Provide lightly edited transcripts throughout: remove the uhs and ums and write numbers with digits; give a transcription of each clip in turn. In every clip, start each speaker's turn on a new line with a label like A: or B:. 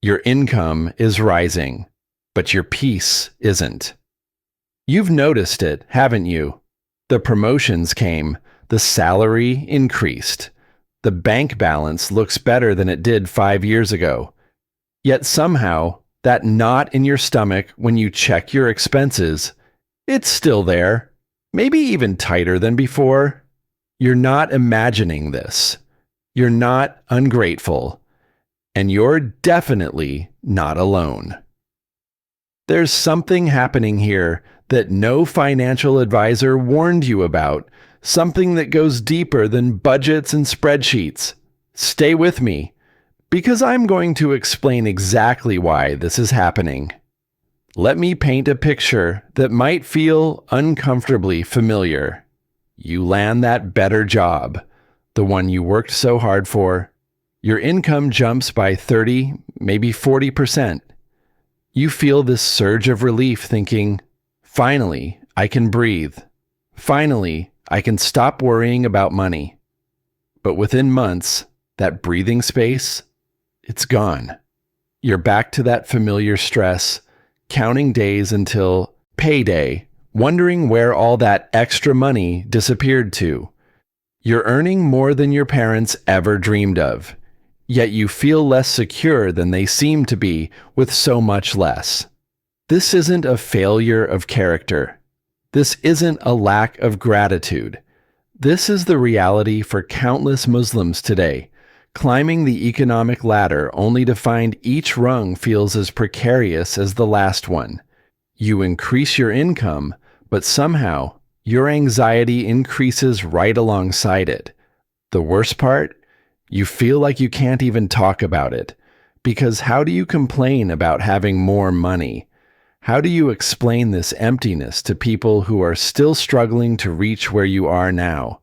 A: Your income is rising, but your peace isn't. You've noticed it, haven't you? The promotions came, the salary increased, the bank balance looks better than it did 5 years ago. Yet somehow, that knot in your stomach when you check your expenses, it's still there, maybe even tighter than before. You're not imagining this. You're not ungrateful. And you're definitely not alone. There's something happening here that no financial advisor warned you about, something that goes deeper than budgets and spreadsheets. Stay with me, because I'm going to explain exactly why this is happening. Let me paint a picture that might feel uncomfortably familiar. You land that better job, the one you worked so hard for. Your income jumps by 30, maybe 40%. You feel this surge of relief thinking, finally, I can breathe. Finally, I can stop worrying about money. But within months, that breathing space, it's gone. You're back to that familiar stress, counting days until payday, wondering where all that extra money disappeared to. You're earning more than your parents ever dreamed of, yet you feel less secure than they seem to be with so much less. This isn't a failure of character. This isn't a lack of gratitude. This is the reality for countless Muslims today, climbing the economic ladder only to find each rung feels as precarious as the last one. You increase your income, but somehow your anxiety increases right alongside it. The worst part? You feel like you can't even talk about it, because how do you complain about having more money? How do you explain this emptiness to people who are still struggling to reach where you are now?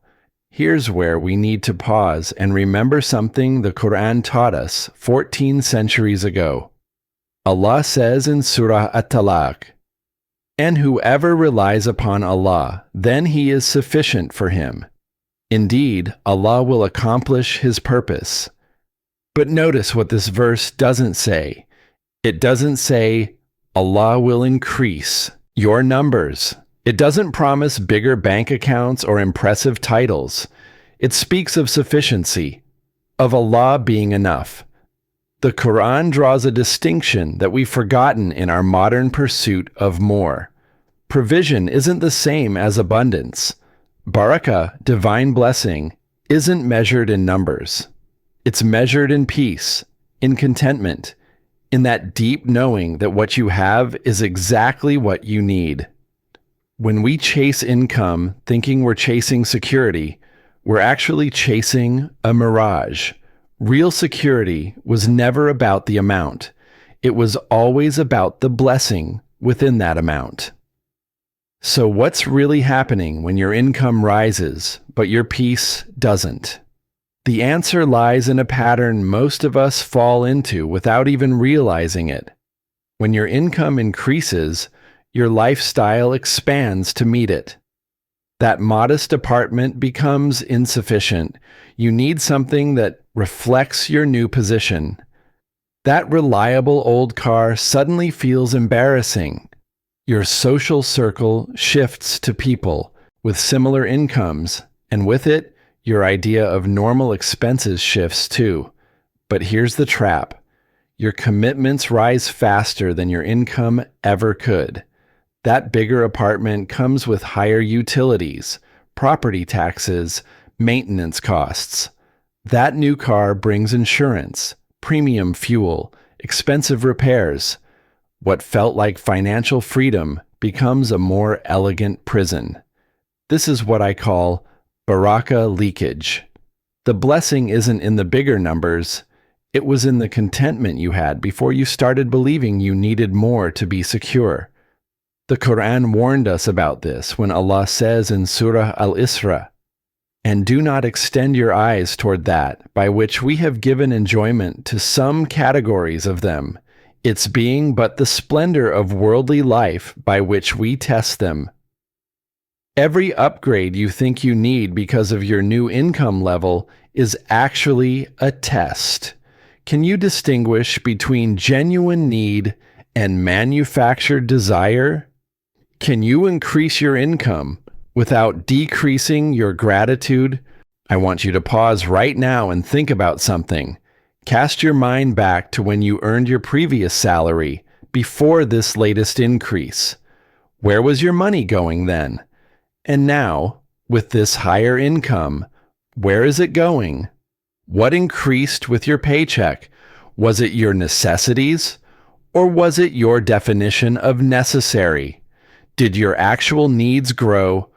A: Here's where we need to pause and remember something the Quran taught us 14 centuries ago. Allah says in Surah At-Talaq, "And whoever relies upon Allah, then He is sufficient for him. Indeed, Allah will accomplish His purpose." But notice what this verse doesn't say. It doesn't say, Allah will increase your numbers. It doesn't promise bigger bank accounts or impressive titles. It speaks of sufficiency, of Allah being enough. The Quran draws a distinction that we've forgotten in our modern pursuit of more. Provision isn't the same as abundance. Barakah, divine blessing, isn't measured in numbers. It's measured in peace, in contentment, in that deep knowing that what you have is exactly what you need. When we chase income thinking we're chasing security, we're actually chasing a mirage. Real security was never about the amount. It was always about the blessing within that amount. So what's really happening when your income rises, but your peace doesn't? The answer lies in a pattern most of us fall into without even realizing it. When your income increases, your lifestyle expands to meet it. That modest apartment becomes insufficient. You need something that reflects your new position. That reliable old car suddenly feels embarrassing. Your social circle shifts to people with similar incomes, and with it, your idea of normal expenses shifts too. But here's the trap. Your commitments rise faster than your income ever could. That bigger apartment comes with higher utilities, property taxes, maintenance costs. That new car brings insurance, premium fuel, expensive repairs. What felt like financial freedom becomes a more elegant prison. This is what I call Barakah leakage. The blessing isn't in the bigger numbers. It was in the contentment you had before you started believing you needed more to be secure. The Quran warned us about this when Allah says in Surah Al-Isra, "And do not extend your eyes toward that by which we have given enjoyment to some categories of them, its being but the splendor of worldly life by which we test them." Every upgrade you think you need because of your new income level is actually a test. Can you distinguish between genuine need and manufactured desire? Can you increase your income without decreasing your gratitude? I want you to pause right now and think about something. Cast your mind back to when you earned your previous salary before this latest increase. Where was your money going then? And now, with this higher income, where is it going? What increased with your paycheck? Was it your necessities, or was it your definition of necessary? Did your actual needs grow,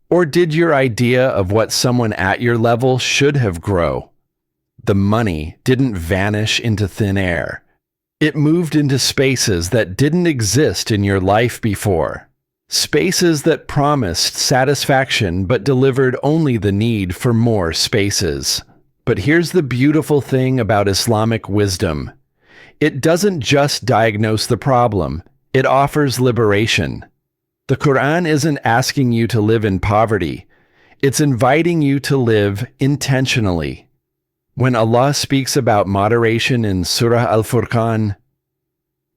A: or did your idea of what someone at your level should have grown? The money didn't vanish into thin air. It moved into spaces that didn't exist in your life before. Spaces that promised satisfaction but delivered only the need for more spaces. But here's the beautiful thing about Islamic wisdom. It doesn't just diagnose the problem, it offers liberation. The Quran isn't asking you to live in poverty. It's inviting you to live intentionally. When Allah speaks about moderation in Surah Al-Furqan,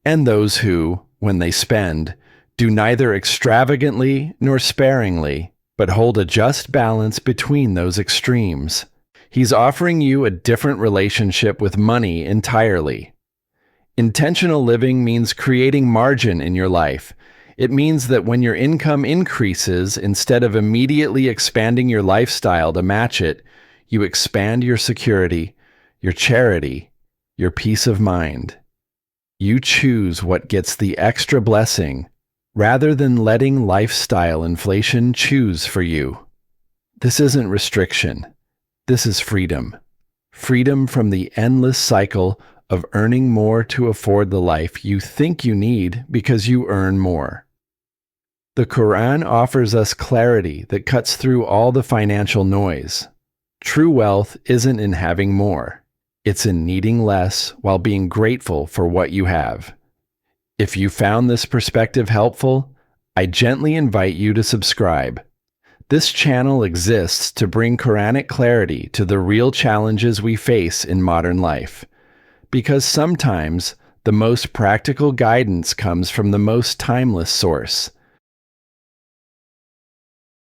A: and those who, when they spend, do neither extravagantly nor sparingly, but hold a just balance between those extremes, He's offering you a different relationship with money entirely. Intentional living means creating margin in your life. It means that when your income increases, instead of immediately expanding your lifestyle to match it, you expand your security, your charity, your peace of mind. You choose what gets the extra blessing, rather than letting lifestyle inflation choose for you. This isn't restriction. This is freedom. Freedom from the endless cycle of earning more to afford the life you think you need because you earn more. The Quran offers us clarity that cuts through all the financial noise. True wealth isn't in having more. It's in needing less while being grateful for what you have. If you found this perspective helpful, I gently invite you to subscribe. This channel exists to bring Quranic clarity to the real challenges we face in modern life. Because sometimes the most practical guidance comes from the most timeless source,